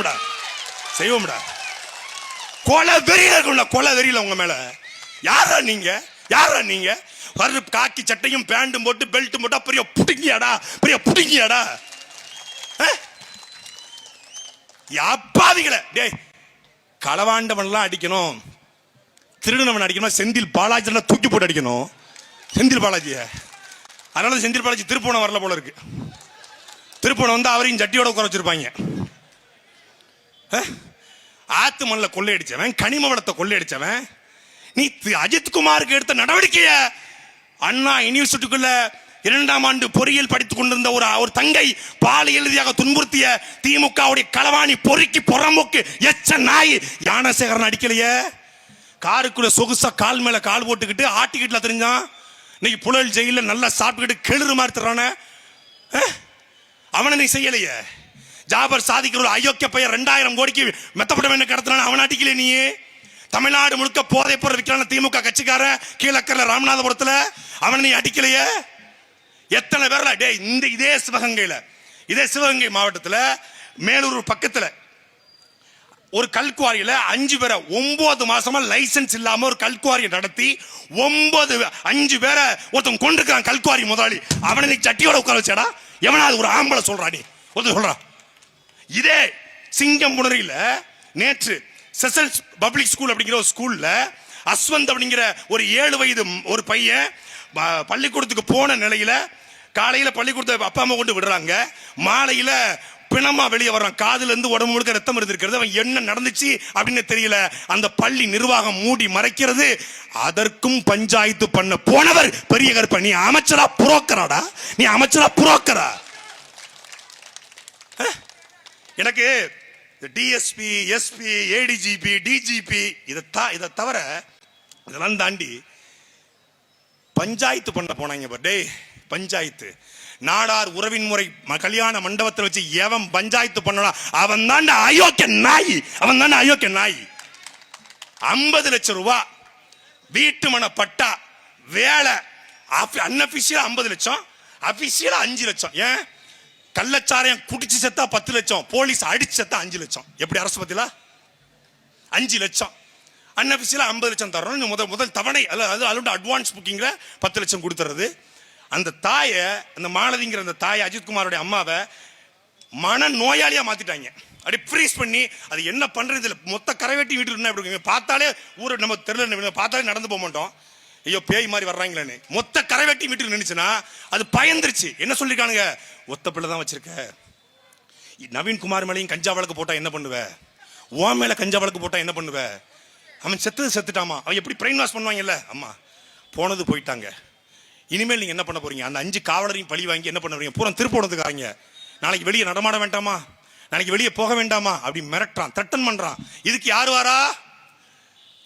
செய்வோம்டா செய்வோம்டா. கொலை வெறியில இருக்கும்ல, கொலை வெறியில உங்க மேல. யாரா நீங்க? யாரா நீங்க? வர்ற காக்கி சட்டையும் பேண்டும் போட்டு பெல்ட்டும் போட்டா பெரிய புடிங்கியாடா, பெரிய புடிங்கியாடா. அப்பாவிகள டேய், களவாண்டவன்லாம் அடிக்கணும், திருடனவன் அடிக்கணும், செந்தில் பாலாஜி தூக்கி போட்டு அடிக்கணும். செந்தில் பாலாஜிய, அதனால செந்தில் பாலாஜி திருப்போணம் வரல போல இருக்கு. திருப்போணம் வந்து அவரையும் சட்டியோட உட்கார வச்சிருப்பாங்க. ஆத்து மண்ல கொள்ளையடிச்சவன், கனிம வளத்தை கொள்ளையடிச்சவன் நீ. அஜித்குமாருக்கு எடுத்த நடவடிக்கைய, அண்ணா யூனிவர்சிட்டிக்குள்ள 2ஆம் ஆண்டு பொறியியல் படித்துக் கொண்டிருந்த ஒரு தங்கை பாலியல் ரீதியாக துன்புறுத்திய திமுகவுடைய களவாணி பொறுக்கி புறம்போக்கு எச்ச நாய் ஞானசேகரன் அடிக்கலையே. காருக்குள்ள சொகுசா கால் மேல கால் போட்டுக்கிட்டு ஆட்டிக்கிட்டுல தெரிஞ்சான். இன்னைக்கு புழல் ஜெயில நல்லா சாப்பிட்டுக்கிட்டு கெளுறு மாதிரி தர்றானே, அவனை நீ செய்யலையே. ஜாபர் சாதிக்கிற ஒரு அயோக்கிய பையன் 2000 கோடிக்கு மெத்தப்பட்ட கடத்தினான், அவன் அடிக்கல நீ. தமிழ்நாடு முழுக்க போதை பொருள் விற்கிறான திமுக கட்சிக்கார கீழக்கரையில ராமநாதபுரத்துல, அவனை நீ அடிக்கலையே. எத்தனை பேர்ல டே இந்த இதே சிவகங்கை மாவட்டத்துல மேலூர் பக்கத்துல ஒரு கல்குவாரியில 5 பேரை 9 மாசமா லைசன்ஸ் இல்லாம ஒரு கல்குவாரியை நடத்தி 5 பேரை ஒருத்தன் கொண்டிருக்கான் கல்குவாரி முதலாளி. அவனை நீ சட்டியோட உட்கார வச்சடா. எவனாவது ஒரு ஆம்பளை சொல்றா? நீ ஒருத்தன் சொல்றா? இதே சிங்கம்புணரியில நேற்று செசல்ஸ் பப்ளிக் ஸ்கூல் அப்படிங்கிற ஒரு ஸ்கூல்ல அஸ்வந்த் அப்படிங்கிற ஒரு 7 வயது ஒரு பையன் பள்ளிக்கூடத்துக்கு போன நிலையில, காலையில பள்ளிக்கூடத்தை அப்பா அம்மா கொண்டு விடுறாங்க, மாலையில பிணமா வெளியே வர்றான். காதுல இருந்து உடம்பு முழுக்க ரத்தம் இருந்திருக்கிறது. அவன் என்ன நடந்துச்சு அப்படின்னு தெரியல. அந்த பள்ளி நிர்வாகம் மூடி மறைக்கிறது. அதற்கும் பஞ்சாயத்து பண்ண போனவர் பெரிய கருப்ப. நீ அமைச்சரா புரோக்கராடா? நீ அமைச்சரா புரோக்கரா? எனக்கு டிஎஸ்பி, எஸ்பி, ஏடிஜிபி, டிஜிபி இதை தவிர இதெல்லாம் தாண்டி பஞ்சாயத்து பண்ண போனாங்க. டேய், பஞ்சாயத்து நாடார் உறவின் முறை கல்யாண மண்டபத்தில் வச்சு எவன் பஞ்சாயத்து பண்ணா அவன் தான் அயோக்கிய நாய். அவன் தான் அயோக்கிய நாய். 50 லட்சம் ரூபாய் வீட்டு மன பட்டா வேலை அன்அபிஷியலா 50 லட்சம், அபிஷியலா 5 லட்சம். ஏன் கள்ளச்சாரையும் குடிச்சு செத்தா 10 லட்சம், போலீஸ் அடிச்சு செத்தா 5 லட்சம். எப்படி அரசு பத்தில 5 லட்சம் அன்அபிஷியலா 50 லட்சம் தரணும். முதல் தவணை அல்லது அட்வான்ஸ் புக்கிங்ல 10 லட்சம் கொடுத்துறது. அந்த தாயை, அந்த மாலதிங்கிற அந்த தாயை, அஜித்குமாரோட அம்மாவை மன நோயாளியா மாத்திட்டாங்க. அப்படியே ஃப்ரீஸ் பண்ணி அது என்ன பண்றது இல்ல. மொத்த கரைவேட்டி வீட்டு என்ன எப்படி பார்த்தாலே ஊரை நம்ம தெரியல, பார்த்தாலே நடந்து போக மாட்டோம். ஐயோ பேய் மாதிரி வர்றாங்களேன்னு. மொத்த கரைவேட்டி வீட்டுக்கு நினைச்சுன்னா அது பயந்துருச்சு. என்ன சொல்லிருக்கானுங்க? ஒத்த பிள்ளை தான் வச்சிருக்க, நவீன்குமார் மேலையும் கஞ்சா வழக்கு போட்டா என்ன பண்ணுவ? ஓ மேல கஞ்சா வழக்கு போட்டா என்ன பண்ணுவ? அவன் செத்துட்டாமா. அவன் எப்படி பிரெயின் வாஷ் பண்ணுவாங்கல்ல. அம்மா போனது போயிட்டாங்க, இனிமேல் நீங்க என்ன பண்ண போறீங்க? அந்த 5 காவலரையும் பழி வாங்கி என்ன பண்ண போறீங்க? பூரா திருப்போணத்துக்காரங்க. நாளைக்கு வெளியே நடமாட வேண்டாமா, நாளைக்கு வெளியே போக வேண்டாமா அப்படி மிரட்டுறான், த்ரெட்டன் பண்றான். இதுக்கு யார் வாரா?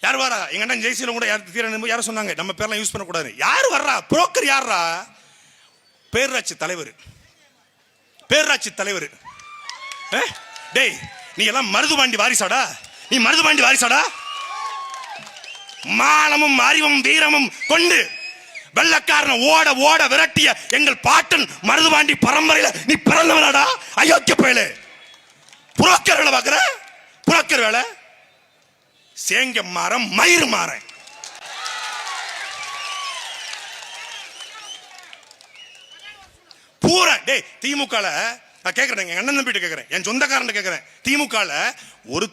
யார் வாரா? எங்க அண்ணன் ஜெய்சீலம் கூட யாரும் சொன்னாங்க நம்ம பேர்லாம் யூஸ் பண்ணக்கூடாது. யார் வர்றா? புரோக்கர் யாரா? பேரூராட்சி தலைவர். பேரூராட்சி தலைவர். டேய், நீ எல்லாம் மருதுபாண்டி வாரிசாடா? நீ மருதுபாண்டி வாரிசாடா? மானமும் அறிவும் வீரமும் கொண்டு வெள்ளக்காரனை ஓட ஓட விரட்டிய எங்கள் பாட்டன் மருதுபாண்டி பரம்பரையில நீ பிறந்தவனாடா அயோக்கிய பயலே. புரோக்கர் வேலை பார்க்கிற? புரோக்கர் வேலை சேங்க மாறம் மயிறு மாறேன். பூரா டேய் திமுக நான் கேட்கிறேன், எங்க அண்ணன் தம்பிட்டு கேட்கிறேன், என் சொந்தக்காரன் கேட்கிறேன், திமுக ஒரு